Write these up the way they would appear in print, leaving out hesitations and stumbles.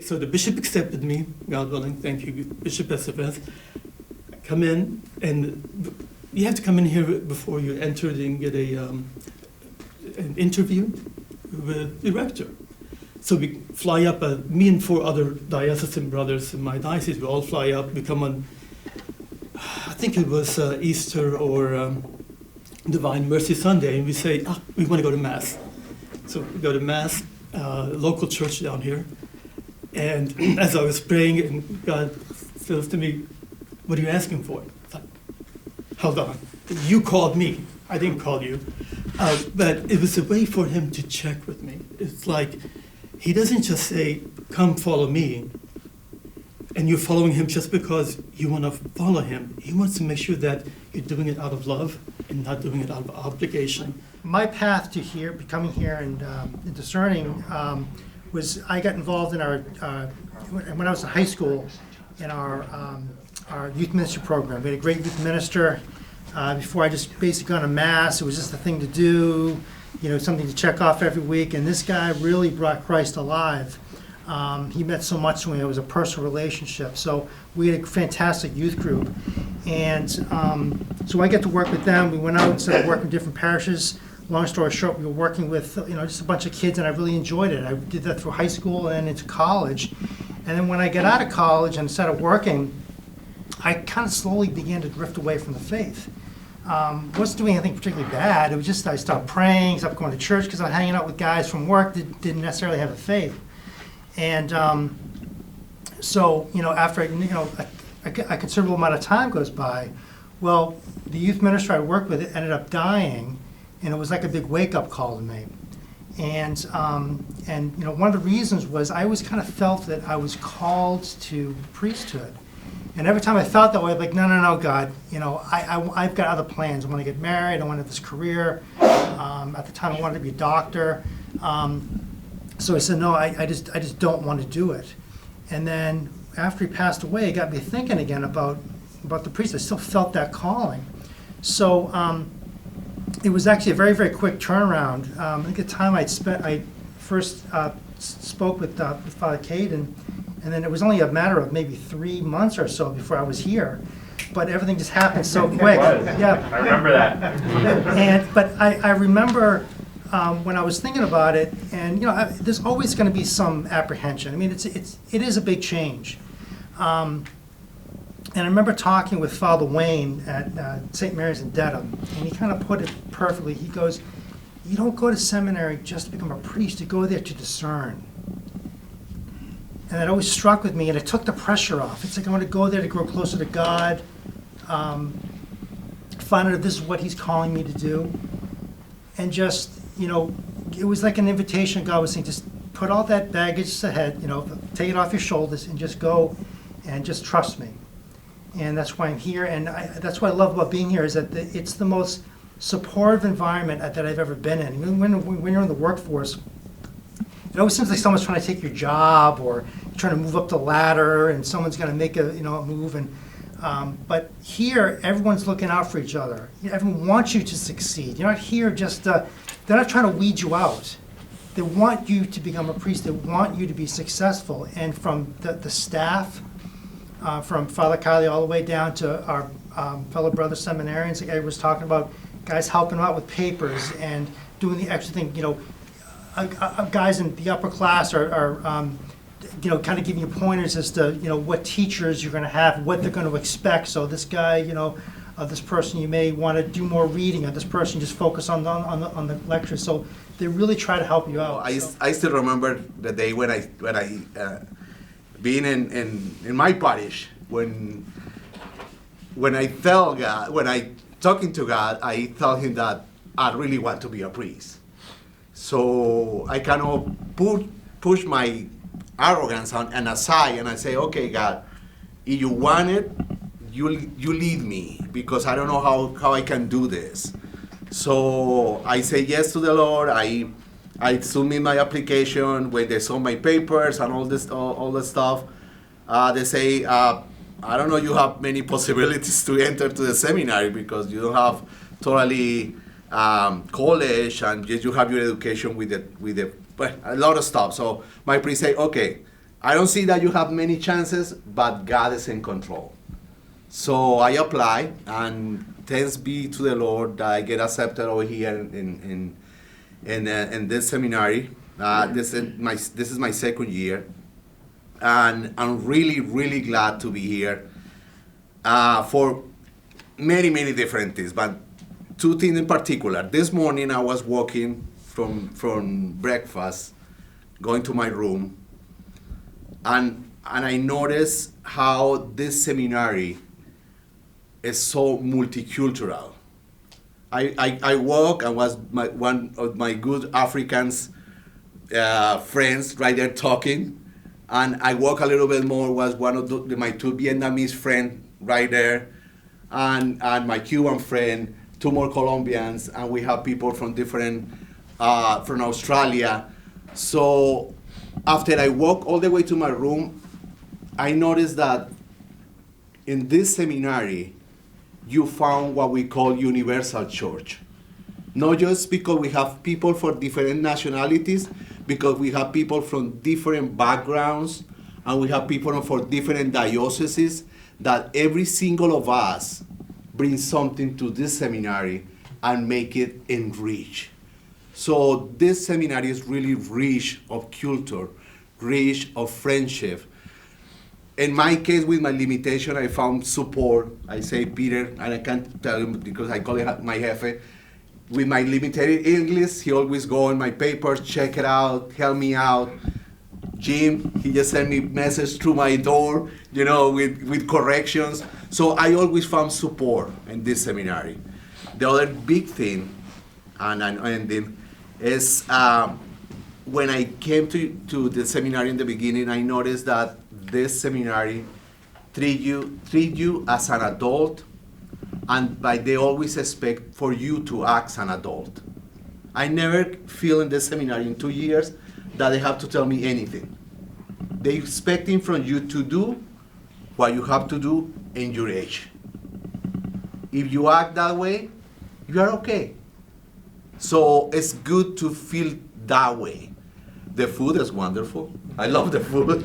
So the bishop accepted me, God willing, thank you, Bishop Silveus. Come in, and you have to come in here before you enter and get an interview with the rector. So we fly up, me and 4 other diocesan brothers in my diocese, we all fly up, we come on, I think it was Easter or Divine Mercy Sunday, and we say, we want to go to Mass. So we go to Mass, local church down here. And as I was praying, and God says to me, what are you asking for? It's like, hold on, you called me, I didn't call you. But it was a way for him to check with me. It's like, he doesn't just say, come follow me, and you're following him just because you want to follow him. He wants to make sure that you're doing it out of love and not doing it out of obligation. My path to here, becoming here and discerning, was I got involved in our, when I was in high school, in our youth ministry program. We had a great youth minister. Before I just basically gone to Mass, it was just a thing to do, something to check off every week. And this guy really brought Christ alive. He meant so much to me. It was a personal relationship. So we had a fantastic youth group. And so I got to work with them. We went out and started working with different parishes. Long story short, we were working with just a bunch of kids, and I really enjoyed it. I did that through high school and into college. And then when I got out of college and started working, I kind of slowly began to drift away from the faith. Wasn't doing anything particularly bad. It was just I stopped praying, stopped going to church because I was hanging out with guys from work that didn't necessarily have a faith. And so after a considerable amount of time goes by, well, the youth minister I worked with ended up dying, and it was like a big wake-up call to me. And one of the reasons was I always kind of felt that I was called to priesthood. And every time I felt that way, I'd be like, no, God, I've got other plans. I want to get married. I want to have this career. At the time, I wanted to be a doctor. So I said, no, I just don't want to do it. And then after he passed away, it got me thinking again about the priesthood. I still felt that calling. So it was actually a very, very quick turnaround. I think at the time I first spoke with Father Cade, and then it was only a matter of maybe 3 months or so before I was here. But everything just happened so quick. Yeah, I remember that. But I remember when I was thinking about it, and there's always going to be some apprehension. I mean, it is a big change. And I remember talking with Father Wayne at St. Mary's in Dedham, and he kind of put it perfectly. He goes, you don't go to seminary just to become a priest, you go there to discern. And that always struck with me, and it took the pressure off. It's like I want to go there to grow closer to God, find out if this is what he's calling me to do. And just, it was like an invitation God was saying, just put all that baggage ahead, take it off your shoulders and just go and just trust me. And that's why I'm here, and that's what I love about being here, is that it's the most supportive environment that I've ever been in. When you're in the workforce, it always seems like someone's trying to take your job, or you're trying to move up the ladder, and someone's going to make a move. And but here, everyone's looking out for each other. Everyone wants you to succeed. You're not here just they're not trying to weed you out. They want you to become a priest. They want you to be successful. And from the staff, from Father Kylie all the way down to our fellow brother seminarians, like I was talking about, guys helping out with papers and doing the extra thing. Guys in the upper class are kind of giving you pointers as to what teachers you're going to have, what they're going to expect. So this guy, this person, you may want to do more reading, or this person just focus on the lecture. So they really try to help you out. I still remember the day when I being in my parish, when I felt God, when I talking to God, I told him that I really want to be a priest. So I kind of push my arrogance and aside, and I say, okay, God, if you want it, you lead me, because I don't know how I can do this. So I say yes to the Lord. I submit my application. When they saw my papers and all this stuff, they say, I don't know, you have many possibilities to enter to the seminary, because you don't have totally college, and just you have your education with a lot of stuff. So my priest say, okay, I don't see that you have many chances, but God is in control. So I apply, and thanks be to the Lord that I get accepted over here in this seminary. This is my second year, and I'm really, really glad to be here for many, many different things, but two things in particular. This morning I was walking from breakfast, going to my room, and I noticed how this seminary is so multicultural. I walk and was one of my good Africans friends right there talking, and I walk a little bit more, was one of my two Vietnamese friends right there, and my Cuban friend, two more Colombians, and we have people from different, from Australia. So after I walk all the way to my room, I noticed that in this seminary, you found what we call universal church. Not just because we have people from different nationalities, because we have people from different backgrounds, and we have people from different dioceses, that every single of us brings something to this seminary and make it enrich. So this seminary is really rich of culture, rich of friendship. In my case, with my limitation, I found support. I say Peter, and I can't tell him because I call it my jefe. With my limited English, he always go on my papers, check it out, help me out. Jim, he just sent me message through my door, with corrections. So I always found support in this seminary. The other big thing, and I'm ending, is when I came to the seminary in the beginning, I noticed that this seminary treat you as an adult, and they always expect for you to act as an adult. I never feel in this seminary in 2 years that they have to tell me anything. They expecting from you to do what you have to do in your age. If you act that way, you are okay. So it's good to feel that way. The food is wonderful. I love the food.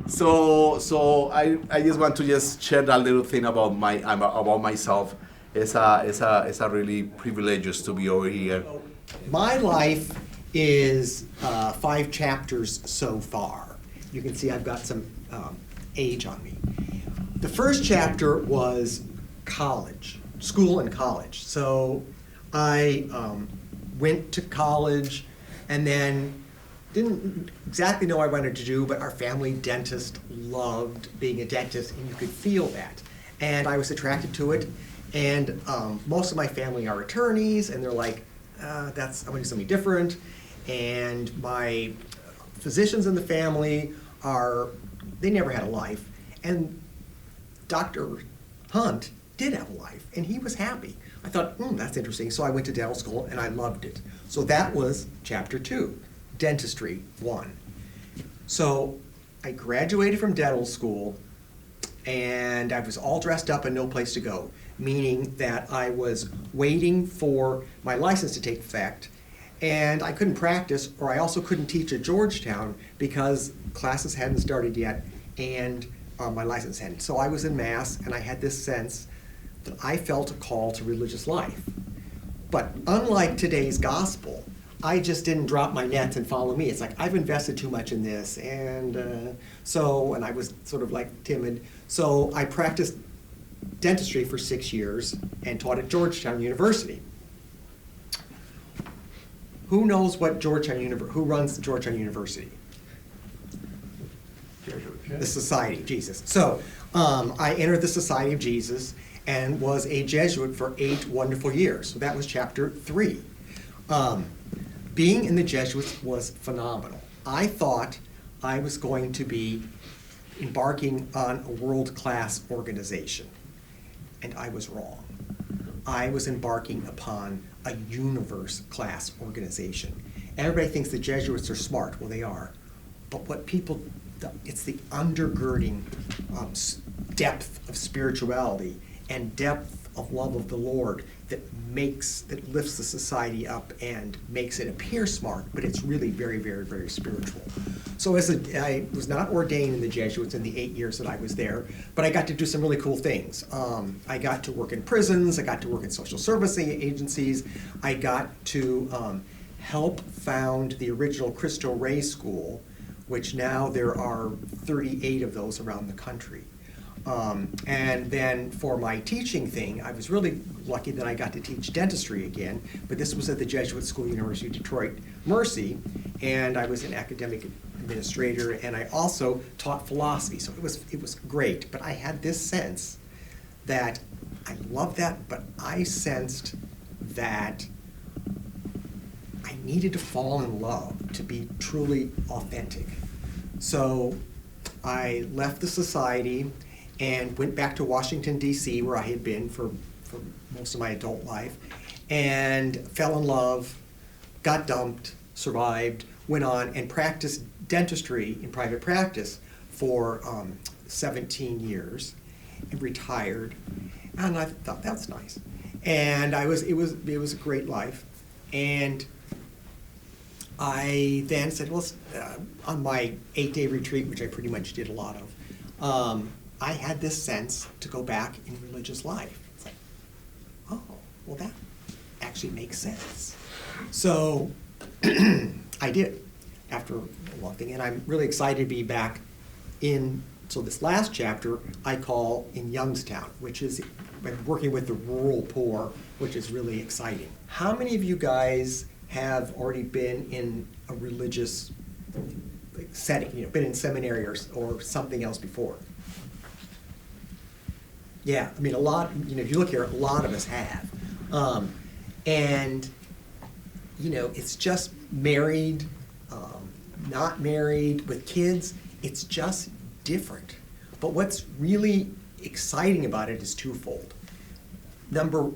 So I just want to just share that little thing about myself. It's a really privilege to be over here. My life is 5 chapters so far. You can see I've got some age on me. The first chapter was college, school and college. So I went to college and then didn't exactly know what I wanted to do, but our family dentist loved being a dentist, and you could feel that. And I was attracted to it. And most of my family are attorneys, and they're like, I want to do something different. And my physicians in the family they never had a life. And Dr. Hunt did have a life, and he was happy. I thought, that's interesting. So I went to dental school, and I loved it. So that was chapter 2, dentistry 1. So I graduated from dental school, and I was all dressed up and no place to go, meaning that I was waiting for my license to take effect, and I couldn't practice, or I also couldn't teach at Georgetown because classes hadn't started yet, and my license hadn't. So I was in Mass, and I had this sense that I felt a call to religious life. But unlike today's gospel, I just didn't drop my nets and follow me. It's like, I've invested too much in this, and I was sort of like timid. So I practiced dentistry for 6 years and taught at Georgetown University. Who knows what who runs Georgetown University? The Society of Jesus. So I entered the Society of Jesus and was a Jesuit for 8 wonderful years. So that was chapter 3. Being in the Jesuits was phenomenal. I thought I was going to be embarking on a world-class organization, and I was wrong. I was embarking upon a universe-class organization. Everybody thinks the Jesuits are smart. Well, they are. But it's the undergirding depth of spirituality and depth of love of the Lord that lifts the society up and makes it appear smart, but it's really very, very, very spiritual. So I was not ordained in the Jesuits in the 8 years that I was there, but I got to do some really cool things. I got to work in prisons, I got to work in social service agencies, I got to help found the original Cristo Rey School, which now there are 38 of those around the country. And then for my teaching thing, I was really lucky that I got to teach dentistry again, but this was at the Jesuit School, University of Detroit, Mercy, and I was an academic administrator, and I also taught philosophy, so it was great. But I had this sense that I loved that, but I sensed that I needed to fall in love to be truly authentic. So I left the society and went back to Washington, D.C., where I had been for most of my adult life, and fell in love, got dumped, survived, went on and practiced dentistry in private practice for 17 years, and retired, and I thought that's nice. And it was a great life, and I then said, well, on my 8-day retreat, which I pretty much did a lot of, I had this sense to go back in religious life. It's like, oh, well, that actually makes sense. So I did, after a long thing, and I'm really excited to be back in, so this last chapter I call in Youngstown, which is working with the rural poor, which is really exciting. How many of you guys have already been in a religious setting, been in seminary or something else before? Yeah, I mean, a lot, if you look here, a lot of us have. And, it's just married, not married, with kids, it's just different. But what's really exciting about it is twofold. Number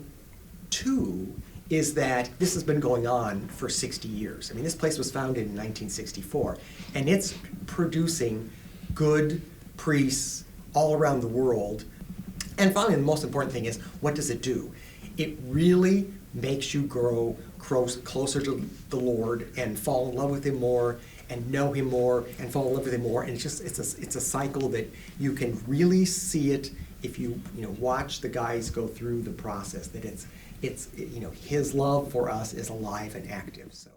two is that this has been going on for 60 years. I mean, this place was founded in 1964, and it's producing good priests all around the world. And finally, the most important thing is, what does it do? It really makes you grow closer to the Lord and fall in love with Him more and know Him more and fall in love with Him more. And it's a cycle that you can really see it if you watch the guys go through the process. That it's His love for us is alive and active. So.